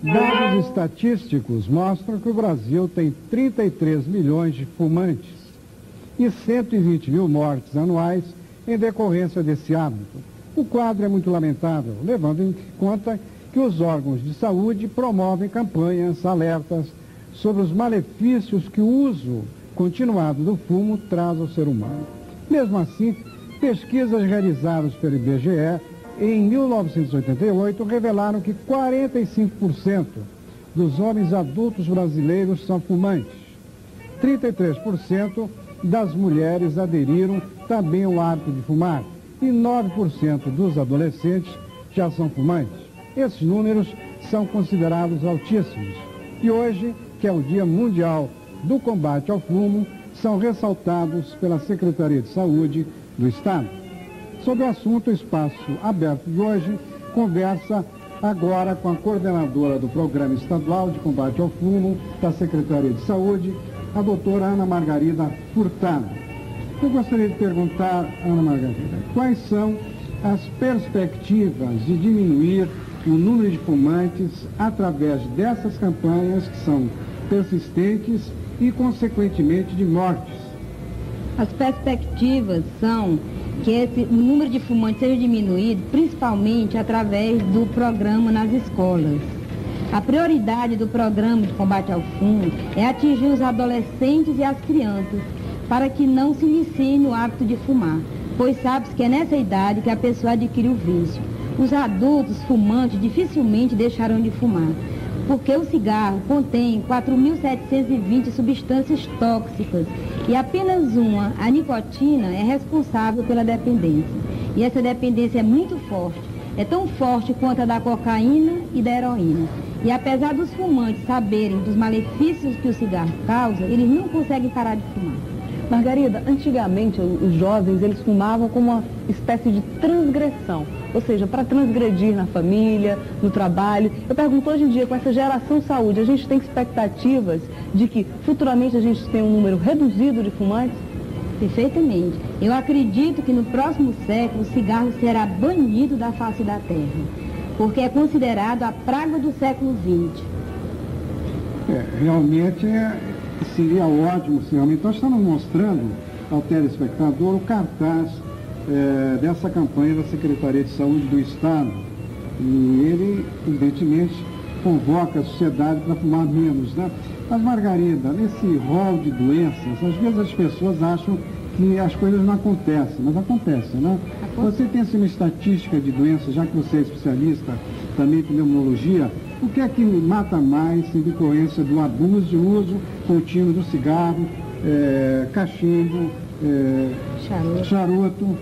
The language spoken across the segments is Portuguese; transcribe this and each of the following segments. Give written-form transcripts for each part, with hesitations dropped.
Dados estatísticos mostram que o Brasil tem 33 milhões de fumantes e 120 mil mortes anuais em decorrência desse hábito. O quadro é muito lamentável, levando em conta que os órgãos de saúde promovem campanhas, alertas sobre os malefícios que o uso continuado do fumo traz ao ser humano. Mesmo assim, pesquisas realizadas pelo IBGE em 1988 revelaram que 45% dos homens adultos brasileiros são fumantes. 33% das mulheres aderiram também ao hábito de fumar e 9% dos adolescentes já são fumantes. Esses números são considerados altíssimos e hoje, que é o Dia Mundial do Combate ao Fumo, são ressaltados pela Secretaria de Saúde do Estado. Sobre o assunto, o Espaço Aberto de hoje conversa agora com a coordenadora do Programa Estadual de Combate ao Fumo da Secretaria de Saúde, a doutora Ana Margarida Furtado. Eu gostaria de perguntar, Ana Margarida, quais são as perspectivas de diminuir o número de fumantes através dessas campanhas que são persistentes e, consequentemente, de mortes? As perspectivas são que o número de fumantes seja diminuído, principalmente através do programa nas escolas. A prioridade do programa de combate ao fumo é atingir os adolescentes e as crianças, para que não se iniciem no hábito de fumar, pois sabe-se que é nessa idade que a pessoa adquire o vício. Os adultos fumantes dificilmente deixarão de fumar, porque o cigarro contém 4.720 substâncias tóxicas e apenas uma, a nicotina, é responsável pela dependência. E essa dependência é muito forte, é tão forte quanto a da cocaína e da heroína. E apesar dos fumantes saberem dos malefícios que o cigarro causa, eles não conseguem parar de fumar. Margarida, antigamente os jovens eles fumavam como uma espécie de transgressão, ou seja, para transgredir na família, no trabalho. Eu pergunto hoje em dia, com essa geração saúde, a gente tem expectativas de que futuramente a gente tenha um número reduzido de fumantes? Perfeitamente. Eu acredito que no próximo século o cigarro será banido da face da terra, porque é considerado a praga do século XX. Realmente seria ótimo, realmente. Nós estamos mostrando ao telespectador o cartaz dessa campanha da Secretaria de Saúde do Estado. E ele, evidentemente, convoca a sociedade para fumar menos, né? Mas, Margarida, nesse rol de doenças, às vezes as pessoas acham que as coisas não acontecem, mas acontecem, né? Você tem assim, uma estatística de doenças, já que você é especialista também em pneumologia, o que é que mata mais em decorrência do abuso e uso contínuo do cigarro, cachimbo, charuto?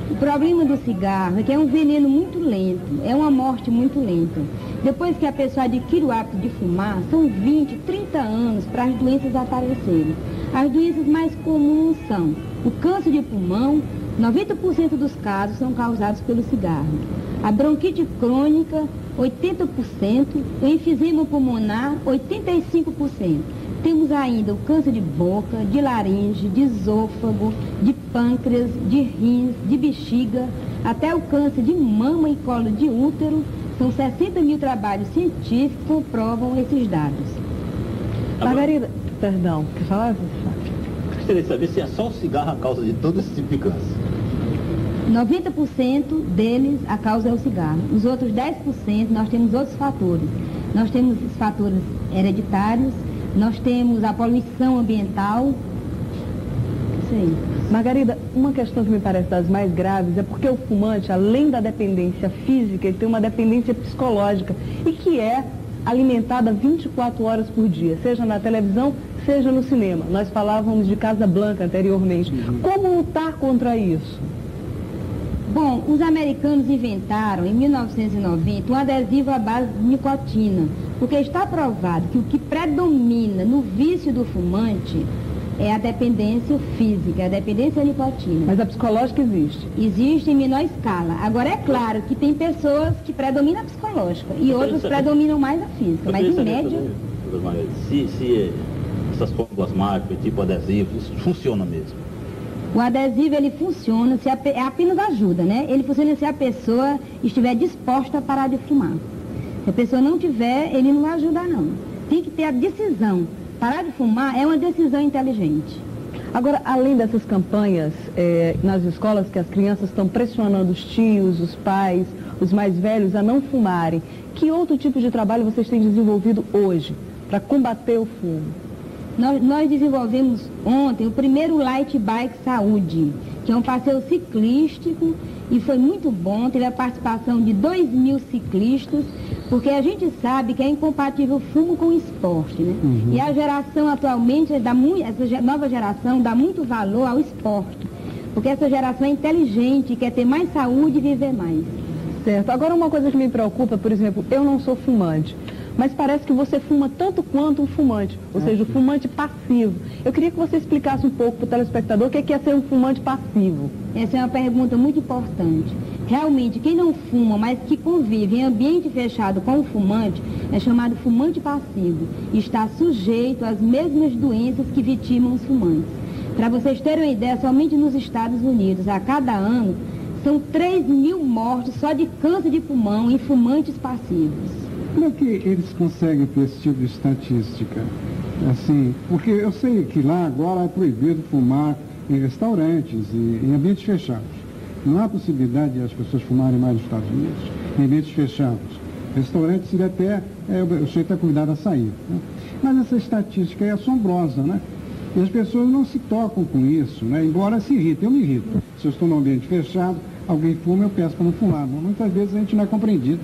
O problema do cigarro é que é um veneno muito lento, é uma morte muito lenta. Depois que a pessoa adquire o hábito de fumar, são 20, 30 anos para as doenças aparecerem. As doenças mais comuns são o câncer de pulmão, 90% dos casos são causados pelo cigarro. A bronquite crônica, 80%, o enfisema pulmonar, 85%. Temos ainda o câncer de boca, de laringe, de esôfago, de pâncreas, de rins, de bexiga, até o câncer de mama e colo de útero. São 60 mil trabalhos científicos que comprovam esses dados. Margarida, perdão, quer falar? Gostaria de saber se é só o cigarro a causa de todo esse tipo de câncer. 90% deles a causa é o cigarro. Os outros 10% nós temos outros fatores. Nós temos os fatores hereditários, nós temos a poluição ambiental. Isso aí. Margarida, uma questão que me parece das mais graves é porque o fumante, além da dependência física, ele tem uma dependência psicológica e que é alimentada 24 horas por dia, seja na televisão, seja no cinema. Nós falávamos de Casa Blanca anteriormente. Como lutar contra isso? Bom, os americanos inventaram, em 1990, um adesivo à base de nicotina, porque está provado que o que predomina no vício do fumante é a dependência física, a dependência da nicotina. Mas a psicológica existe? Existe em menor escala. Agora, é claro que tem pessoas que predominam a psicológica e outras predominam mais a física, mas em média... Se essas fórmulas mágicas, tipo adesivos, isso funciona mesmo? O adesivo, ele funciona, é apenas ajuda, né? Ele funciona se a pessoa estiver disposta a parar de fumar. Se a pessoa não tiver, ele não vai ajudar, não. Tem que ter a decisão. Parar de fumar é uma decisão inteligente. Agora, além dessas campanhas nas escolas, que as crianças estão pressionando os tios, os pais, os mais velhos a não fumarem, que outro tipo de trabalho vocês têm desenvolvido hoje para combater o fumo? Nós desenvolvemos ontem o primeiro Light Bike Saúde, que é um passeio ciclístico e foi muito bom, teve a participação de 2.000 ciclistas, porque a gente sabe que é incompatível o fumo com o esporte, né? Uhum. E a geração atualmente, essa nova geração dá muito valor ao esporte, porque essa geração é inteligente, quer ter mais saúde e viver mais. Certo. Agora, uma coisa que me preocupa, por exemplo, eu não sou fumante, mas parece que você fuma tanto quanto um fumante, ou seja, o fumante passivo. Eu queria que você explicasse um pouco para o telespectador o que é ser um fumante passivo. Essa é uma pergunta muito importante. Realmente, quem não fuma, mas que convive em ambiente fechado com o fumante, é chamado fumante passivo e está sujeito às mesmas doenças que vitimam os fumantes. Para vocês terem uma ideia, somente nos Estados Unidos, a cada ano, são 3.000 mortes só de câncer de pulmão em fumantes passivos. Como é que eles conseguem ter esse tipo de estatística? Assim, porque eu sei que lá agora é proibido fumar em restaurantes e em ambientes fechados. Não há possibilidade de as pessoas fumarem mais nos Estados Unidos, em ambientes fechados. Restaurantes seria até o sujeito é convidado a sair, né? Mas essa estatística é assombrosa, né? E as pessoas não se tocam com isso, né? Embora se irritem, eu me irrito. Se eu estou num ambiente fechado, alguém fuma, eu peço para não fumar. Mas muitas vezes a gente não é compreendido.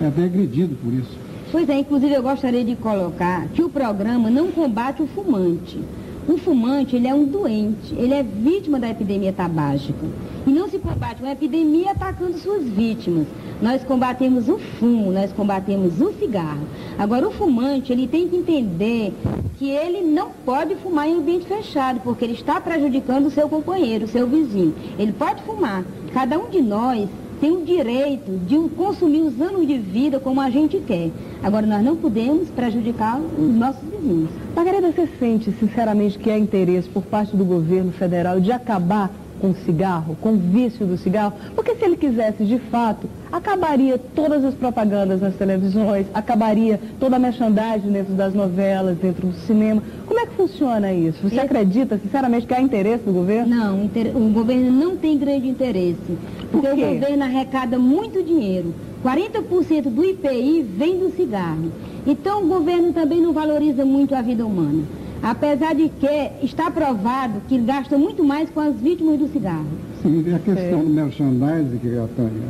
É até agredido por isso. Pois é, inclusive eu gostaria de colocar que o programa não combate o fumante. O fumante, ele é um doente, ele é vítima da epidemia tabágica. E não se combate uma epidemia atacando suas vítimas. Nós combatemos o fumo, nós combatemos o cigarro. Agora, o fumante, ele tem que entender que ele não pode fumar em ambiente fechado, porque ele está prejudicando o seu companheiro, o seu vizinho. Ele pode fumar. Cada um de nós tem o direito de consumir os anos de vida como a gente quer. Agora, nós não podemos prejudicar os nossos vizinhos. Margarida, você sente, sinceramente, que há interesse por parte do governo federal de acabar com o cigarro, com o vício do cigarro? Porque se ele quisesse, de fato, acabaria todas as propagandas nas televisões, acabaria toda a merchandising dentro das novelas, dentro do cinema. Como é que funciona isso? Você acredita, sinceramente, que há interesse do governo? Não, o governo não tem grande interesse. Porque o governo arrecada muito dinheiro. 40% do IPI vem do cigarro. Então, o governo também não valoriza muito a vida humana. Apesar de que está provado que gasta muito mais com as vítimas do cigarro. Sim, e a questão do merchandising que a Tânia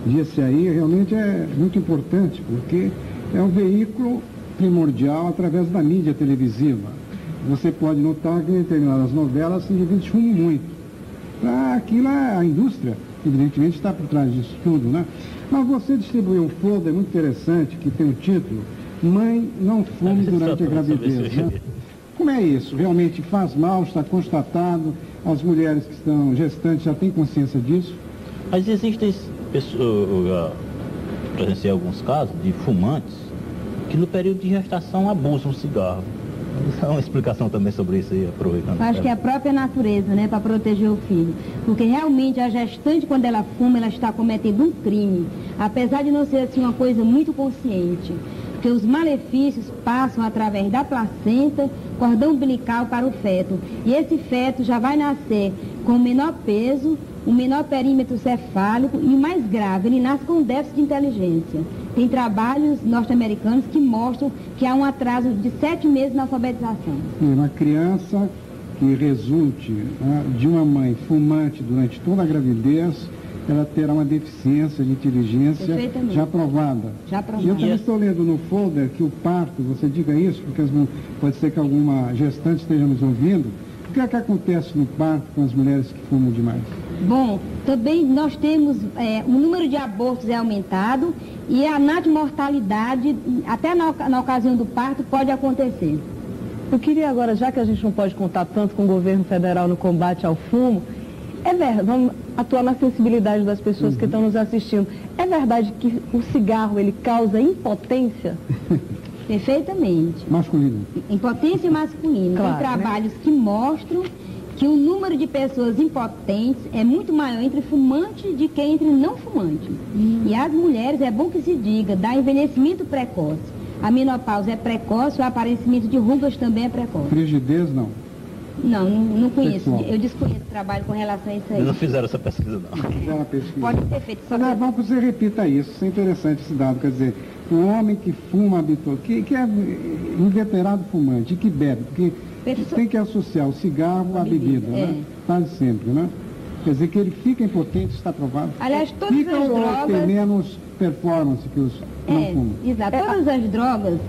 disse aí realmente é muito importante, porque é um veículo primordial através da mídia televisiva. Você pode notar que em determinadas novelas os indivíduos fumam muito. Aquilo, a indústria, evidentemente, está por trás disso tudo, né? Mas você distribuiu um folder muito interessante que tem o título Mãe, não fume durante a gravidez, né? Como é isso? Realmente faz mal, está constatado, as mulheres que estão gestantes já têm consciência disso? Mas existem pessoas, eu presenciei alguns casos de fumantes que no período de gestação abusam do cigarro. Dá uma explicação também sobre isso aí, aproveitando. Acho que é a própria natureza, né, para proteger o filho. Porque realmente a gestante, quando ela fuma, ela está cometendo um crime. Apesar de não ser assim uma coisa muito consciente. Porque os malefícios passam através da placenta, cordão umbilical para o feto. E esse feto já vai nascer com menor peso, um menor perímetro cefálico e o mais grave, ele nasce com déficit de inteligência. Tem trabalhos norte-americanos que mostram que há um atraso de 7 meses na alfabetização. Uma criança que resulte, né, de uma mãe fumante durante toda a gravidez, ela terá uma deficiência de inteligência já provada. Já provada. E eu também estou lendo no folder que o parto, você diga isso, porque pode ser que alguma gestante esteja nos ouvindo. O que é que acontece no parto com as mulheres que fumam demais? Bom, também nós temos, o número de abortos é aumentado e a natimortalidade, até na ocasião do parto, pode acontecer. Eu queria agora, já que a gente não pode contar tanto com o governo federal no combate ao fumo, vamos atuar na sensibilidade das pessoas que estão nos assistindo. É verdade que o cigarro, ele causa impotência? Perfeitamente. Masculino. Impotência masculina. Claro, Tem trabalhos que mostram que o número de pessoas impotentes é muito maior entre fumantes do que entre não fumantes. E as mulheres, é bom que se diga, dá envelhecimento precoce. A menopausa é precoce, o aparecimento de rugas também é precoce. Frigidez, não. Não conheço. Sexual. Eu desconheço o trabalho com relação a isso aí. Eles não fizeram essa pesquisa, não. Fizeram a pesquisa. Pode ter feito. Só Agora, que... vamos que você repita isso. Isso é interessante, esse dado. Quer dizer, um homem que fuma habitualmente, que é inveterado fumante, e que bebe, porque tem que associar o cigarro à bebida, né? Quase sempre, né? Quer dizer que ele fica impotente, está provado. Aliás, todas fica as ou drogas... tem menos performance que os que não fumam? Exato. Todas as drogas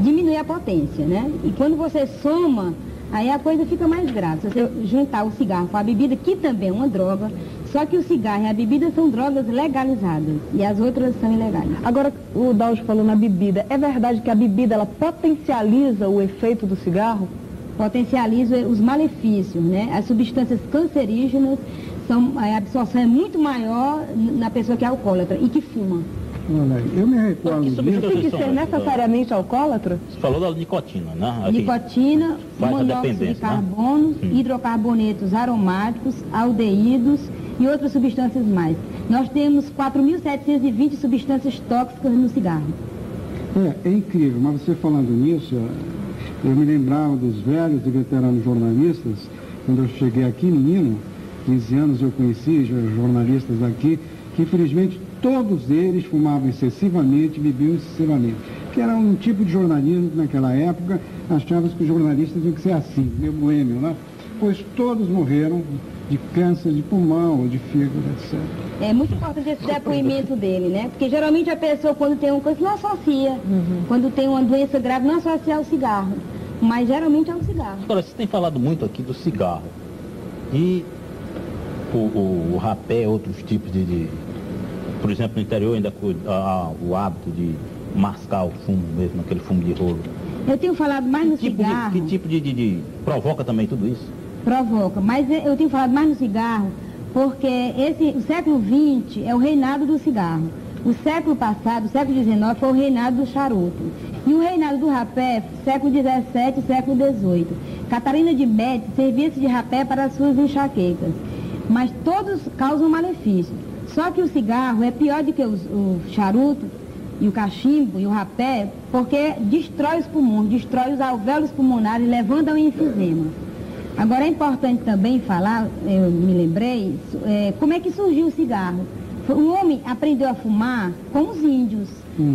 diminuem a potência, né? E quando você soma, aí a coisa fica mais grave. Se você juntar o cigarro com a bebida, que também é uma droga, só que o cigarro e a bebida são drogas legalizadas e as outras são ilegais. Agora, o Dalcio falou na bebida. É verdade que a bebida, ela potencializa o efeito do cigarro? Potencializa os malefícios, né? As substâncias cancerígenas, a absorção é muito maior na pessoa que é alcoólatra e que fuma. Olha aí, eu me recordo disso. Tem que ser necessariamente alcoólatra? Você falou da nicotina, né? Nicotina, faz a monóxido de dependência, carbono, hidrocarbonetos aromáticos, aldeídos e outras substâncias mais. Nós temos 4.720 substâncias tóxicas no cigarro. É incrível, mas você falando nisso, eu me lembrava dos velhos e veteranos jornalistas, quando eu cheguei aqui, menino, 15 anos eu conheci jornalistas aqui, que infelizmente todos eles fumavam excessivamente, bebiam excessivamente. Que era um tipo de jornalismo que naquela época achávamos que os jornalistas tinham que ser assim, meio boêmio, né? Pois todos morreram de câncer de pulmão ou de fígado, etc. É muito importante esse depoimento dele, né? Porque geralmente a pessoa, quando tem uma coisa, não associa. Quando tem uma doença grave, não associa ao cigarro. Mas geralmente é o cigarro. Agora, você tem falado muito aqui do cigarro. E o rapé, outros tipos por exemplo, no interior ainda o hábito de mascar o fumo mesmo, aquele fumo de rolo. Eu tenho falado mais no cigarro. Que tipo de provoca também tudo isso? Provoca, mas eu tenho falado mais no cigarro porque o século XX é o reinado do cigarro. O século passado, o século XIX, foi o reinado do charuto. E o reinado do rapé, século XVII e século XVIII. Catarina de Médici servia-se de rapé para as suas enxaquecas. Mas todos causam malefício. Só que o cigarro é pior do que o charuto e o cachimbo e o rapé, porque destrói os pulmões, destrói os alvéolos pulmonares, levando ao enfisema. Agora é importante também falar, eu me lembrei, como é que surgiu o cigarro. O homem aprendeu a fumar com os índios.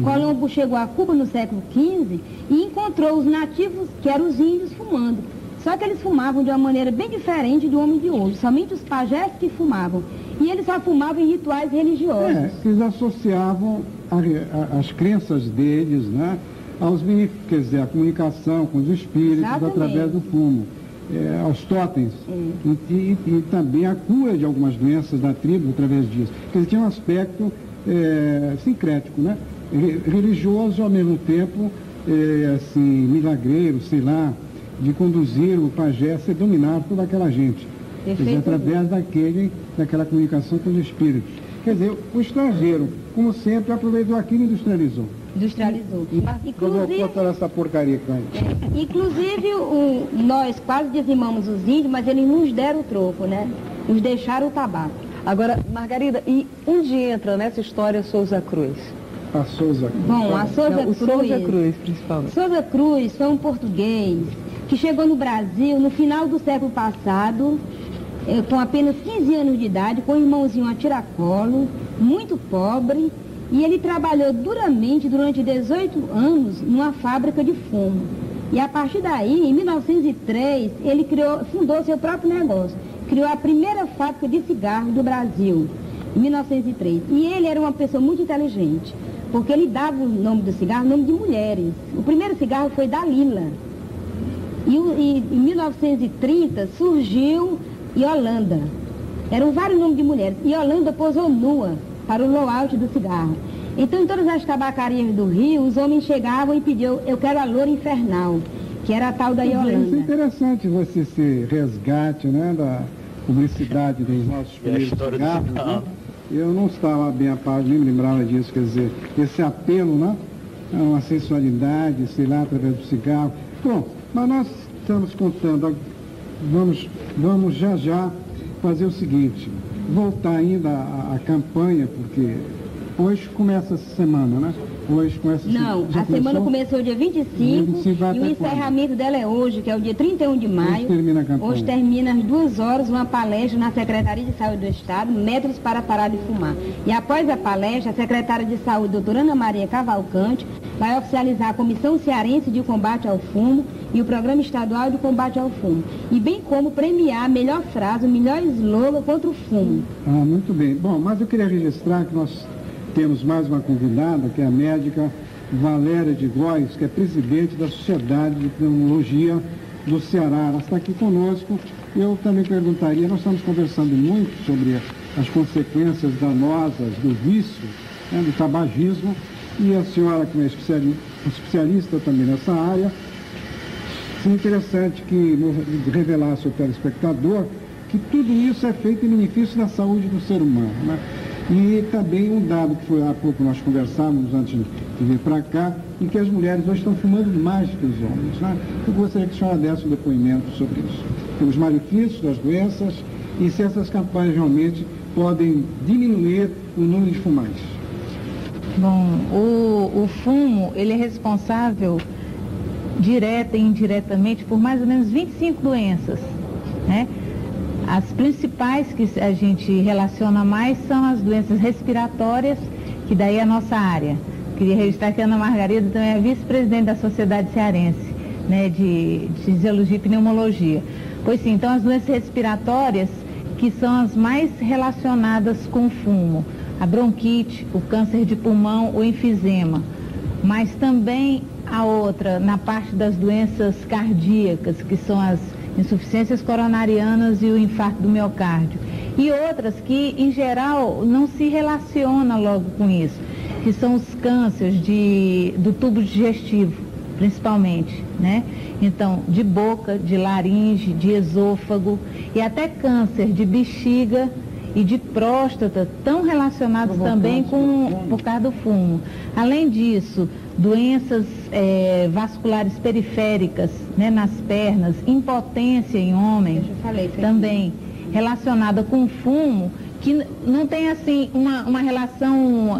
Colombo chegou a Cuba no século XV e encontrou os nativos, que eram os índios, fumando. Só que eles fumavam de uma maneira bem diferente do homem de hoje, somente os pajés que fumavam. E eles só fumavam em rituais religiosos. Eles associavam as crenças deles, né, aos benefícios, quer dizer, a comunicação com os espíritos. Exatamente. Através do fumo, aos totens, e também a cura de algumas doenças da tribo através disso. Quer dizer, tinha um aspecto sincrético, né, religioso ao mesmo tempo, assim, milagreiro, sei lá, de conduzir o pajé a ser dominado por aquela gente. Quer dizer, através daquela comunicação com os espíritos. Quer dizer, o estrangeiro, como sempre, aproveitou aquilo e industrializou. Inclusive, toda essa porcaria com ele. Inclusive, nós quase dizimamos os índios, mas eles nos deram o troco, né? Nos deixaram o tabaco. Agora, Margarida, e onde entra nessa história Souza Cruz? A Souza Cruz. Bom, a Souza Cruz, principalmente. Souza Cruz foi um português que chegou no Brasil no final do século passado, com apenas 15 anos de idade, com um irmãozinho a tiracolo, muito pobre, e ele trabalhou duramente durante 18 anos numa fábrica de fumo. E a partir daí, em 1903, ele fundou seu próprio negócio, criou a primeira fábrica de cigarro do Brasil, em 1903. E ele era uma pessoa muito inteligente, porque ele dava o nome do cigarro, nome de mulheres. O primeiro cigarro foi Dalila. E em 1930 surgiu Yolanda. Eram vários nomes de mulheres. E Yolanda posou nua para o layout do cigarro. Então, em todas as tabacarias do Rio, os homens chegavam e pediam: eu quero a loura infernal, que era a tal da Isso é Yolanda. interessante você esse resgate, né, da publicidade dos nossos primeiros cigarros, né? Eu não estava bem a par, nem me lembrava disso, quer dizer, esse apelo, né, a uma sensualidade, sei lá, através do cigarro. Bom, mas nós estamos contando, vamos já fazer o seguinte, voltar ainda à campanha, porque hoje começa essa semana, né? Hoje começa Não, a semana começou dia 25 e o encerramento dela é hoje, que é o dia 31 de maio. Hoje termina a campanha. Hoje termina às 2 horas uma palestra na Secretaria de Saúde do Estado, métodos para parar de fumar. E após a palestra, a secretária de Saúde, doutora Ana Maria Cavalcante, vai oficializar a Comissão Cearense de Combate ao Fumo e o Programa Estadual de Combate ao Fumo. E bem como premiar a melhor frase, o melhor slogan contra o fumo. Ah, muito bem. Bom, mas eu queria registrar que nós temos mais uma convidada, que é a médica Valéria de Góes, que é presidente da Sociedade de Pneumologia do Ceará. Ela está aqui conosco. Eu também perguntaria, nós estamos conversando muito sobre as consequências danosas do vício, né, do tabagismo, e a senhora, que é especialista também nessa área, seria interessante que revelasse ao telespectador que tudo isso é feito em benefício da saúde do ser humano, né? E também um dado que foi há pouco nós conversávamos antes de vir para cá, em que as mulheres hoje estão fumando mais que os homens, né? Eu gostaria que a senhora desse um depoimento sobre isso, sobre os malefícios das doenças e se essas campanhas realmente podem diminuir o número de fumantes. Bom, o fumo, ele é responsável direta e indiretamente por mais ou menos 25 doenças, né? As principais que a gente relaciona mais são as doenças respiratórias, que daí é a nossa área. Queria registrar que a Ana Margarida também é vice-presidente da Sociedade Cearense, né, de Fisiologia e Pneumologia. Pois sim, então as doenças respiratórias, que são as mais relacionadas com o fumo, a bronquite, o câncer de pulmão, o enfisema, mas também a outra, na parte das doenças cardíacas, que são as insuficiências coronarianas e o infarto do miocárdio. E outras que, em geral, não se relacionam logo com isso, que são os cânceres do tubo digestivo, principalmente, né? Então, de boca, de laringe, de esôfago e até câncer de bexiga e de próstata, tão relacionados também por causa do fumo. Além disso, doenças vasculares periféricas, né, nas pernas, impotência em homens, também relacionada com fumo, que não tem assim uma relação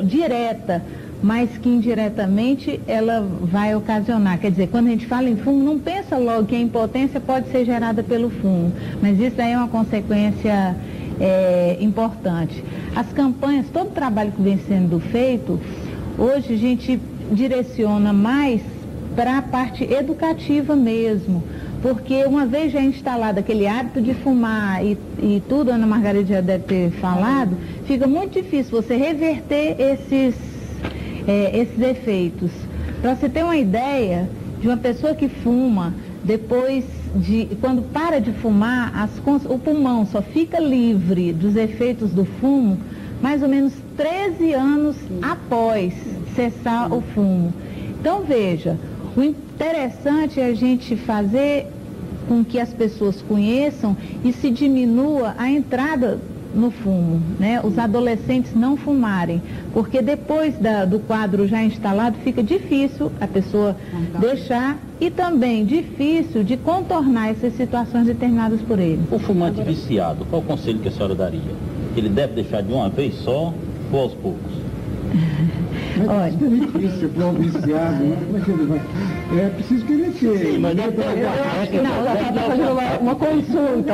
direta, mas que indiretamente ela vai ocasionar. Quer dizer, quando a gente fala em fumo, não pensa logo que a impotência pode ser gerada pelo fumo, mas isso aí é uma consequência importante. As campanhas, todo o trabalho que vem sendo feito, hoje a gente direciona mais para a parte educativa mesmo, porque uma vez já instalado aquele hábito de fumar e tudo, a Ana Margarida já deve ter falado, fica muito difícil você reverter esses efeitos. Para você ter uma ideia de uma pessoa que fuma, depois quando para de fumar, o pulmão só fica livre dos efeitos do fumo mais ou menos 13 anos após cessar o fumo. Então veja, o interessante é a gente fazer com que as pessoas conheçam e se diminua a entrada no fumo, né? Os adolescentes não fumarem, porque depois do quadro já instalado fica difícil a pessoa deixar e também difícil de contornar essas situações determinadas por ele. O fumante viciado, qual o conselho que a senhora daria? Ele deve deixar de uma vez só ou aos poucos? Olha, é difícil para um viciado, né? Como é que ele vai? É preciso que ele queira. Sim, mas uma consulta.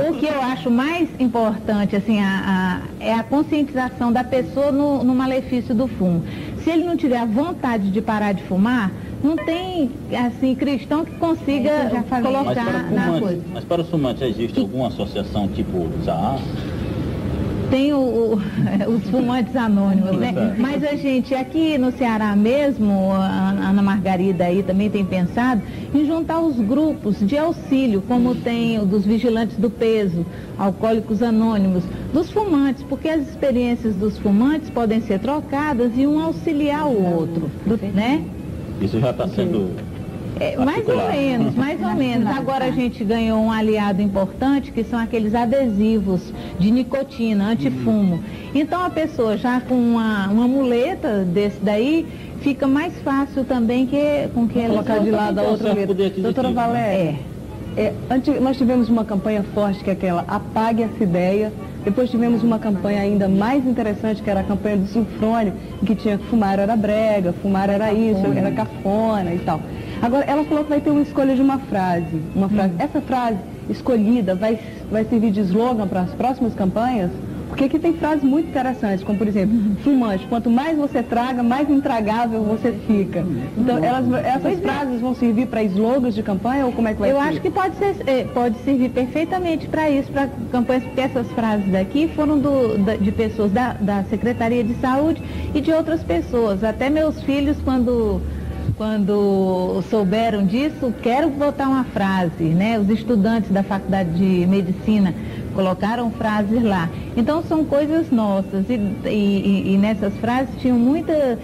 O que eu acho mais importante, assim, é a conscientização da pessoa no malefício do fumo. Se ele não tiver a vontade de parar de fumar, não tem, assim, cristão que consiga colocar na coisa. Mas para os fumantes, existe alguma associação tipo ZAA? Tem os fumantes anônimos, né? Mas a gente, aqui no Ceará mesmo, a Ana Margarida aí também tem pensado em juntar os grupos de auxílio, como tem o dos vigilantes do peso, alcoólicos anônimos, dos fumantes, porque as experiências dos fumantes podem ser trocadas e um auxiliar o outro, né? Isso já está sendo Mais ou menos, mais ou menos. Agora a gente ganhou um aliado importante, que são aqueles adesivos de nicotina, antifumo. Então a pessoa já com uma muleta desse daí, fica mais fácil também com que ela... Colocar de lado a outra muleta. Doutora Valéria, nós tivemos uma campanha forte, que é aquela Apague essa ideia. Depois tivemos uma campanha ainda mais interessante, que era a campanha do Sinfrônio, que tinha que fumar era brega, fumar era isso, era cafona e tal. Agora, ela falou que vai ter uma escolha de uma frase. Essa frase escolhida vai servir de slogan para as próximas campanhas? Porque aqui tem frases muito interessantes, como por exemplo, fumante, quanto mais você traga, mais intragável você fica. Então, essas frases vão servir para slogans de campanha ou como é que vai ser? Eu acho que pode servir perfeitamente para isso, para campanhas, porque essas frases daqui foram de pessoas da Secretaria de Saúde e de outras pessoas. Até meus filhos, quando souberam disso, quero botar uma frase, né? Os estudantes da Faculdade de Medicina colocaram frases lá. Então são coisas nossas e nessas frases tinham muita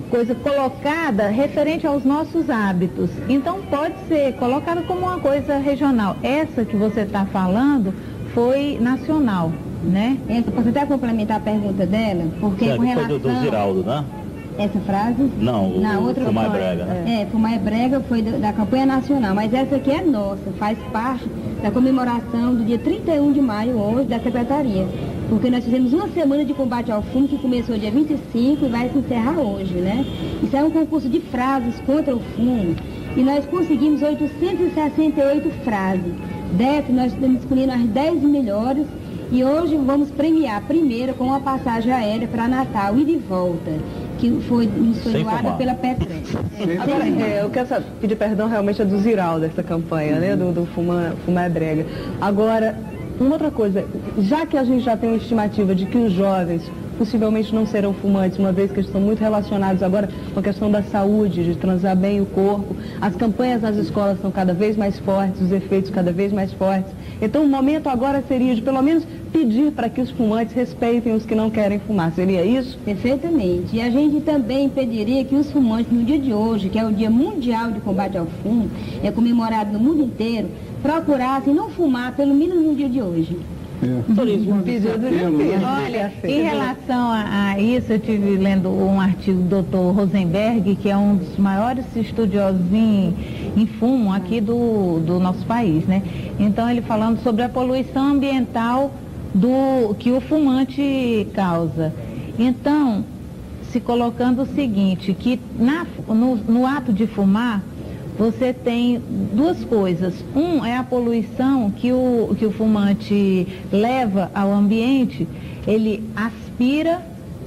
coisa colocada referente aos nossos hábitos. Então pode ser colocado como uma coisa regional. Essa que você está falando foi nacional, né? Posso até complementar a pergunta dela? Porque com relação... Foi do Ziraldo, né? Essa frase? Não, outra Fumar é Brega, né? Fumar é Brega foi da campanha nacional, mas essa aqui é nossa, faz parte da comemoração do dia 31 de maio, hoje, da Secretaria. Porque nós fizemos uma semana de combate ao fumo, que começou dia 25 e vai se encerrar hoje, né? Isso é um concurso de frases contra o fumo, e nós conseguimos 868 frases. Dessas, nós estamos escolhendo as 10 melhores, e hoje vamos premiar a primeira com uma passagem aérea para Natal e de volta, que foi doada pela Petrel. Agora, eu quero pedir perdão realmente do Ziraldo, dessa campanha, né, do Fumar é Brega. Agora, uma outra coisa, já que a gente já tem uma estimativa de que os jovens possivelmente não serão fumantes, uma vez que eles estão muito relacionados agora com a questão da saúde, de transar bem o corpo, as campanhas nas escolas estão cada vez mais fortes, os efeitos cada vez mais fortes. Então o momento agora seria de pelo menos pedir para que os fumantes respeitem os que não querem fumar. Seria isso? Perfeitamente. E a gente também pediria que os fumantes, no dia de hoje, que é o Dia Mundial de Combate ao Fumo, é comemorado no mundo inteiro, procurassem não fumar pelo menos no dia de hoje. Olha, em relação a isso, eu estive lendo um artigo do Dr. Rosenberg, que é um dos maiores estudiosos em fumo aqui do nosso país, né? Então ele falando sobre a poluição ambiental que o fumante causa. Então, se colocando o seguinte, que no ato de fumar, você tem duas coisas. Um é a poluição que o fumante leva ao ambiente, ele aspira,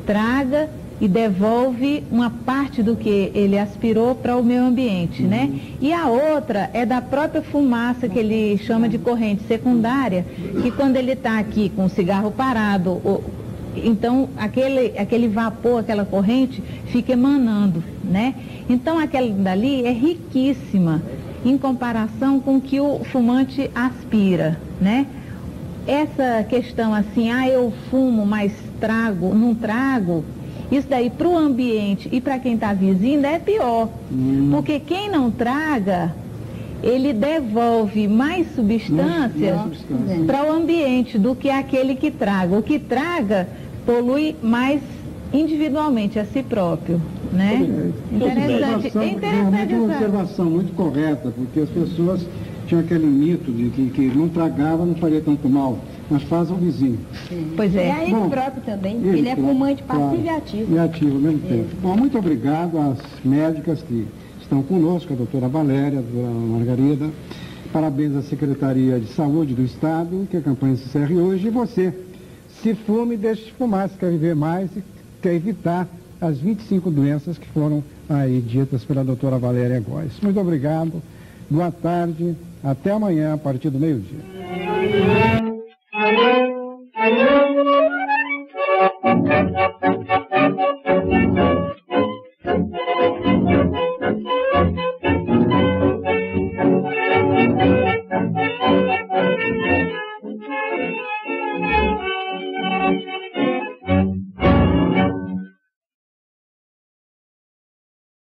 traga e devolve uma parte do que ele aspirou para o meio ambiente, né? E a outra é da própria fumaça, que ele chama de corrente secundária, que quando ele está aqui com o cigarro parado, então aquele vapor, aquela corrente fica emanando, né? Então aquela dali é riquíssima em comparação com o que o fumante aspira, né? Essa questão assim, eu fumo, mas não trago, isso daí para o ambiente e para quem está vizinho é pior, porque quem não traga, ele devolve mais substâncias para o ambiente do que aquele que traga. O que traga polui mais individualmente a si próprio, né? Interessante. Realmente uma observação muito correta, porque as pessoas tinham aquele mito de que não tragava, não faria tanto mal, mas faz ao vizinho. Pois é. E a ele próprio também, ele é fumante passivo e ativo. E ativo ao mesmo tempo. Bom, muito obrigado às médicas que estão conosco, a doutora Valéria, a doutora Margarida. Parabéns à Secretaria de Saúde do Estado, que a campanha se encerre hoje. E você, se fume, deixe de fumar, se quer viver mais e quer evitar as 25 doenças que foram aí ditas pela doutora Valéria Góes. Muito obrigado, boa tarde, até amanhã a partir do meio-dia.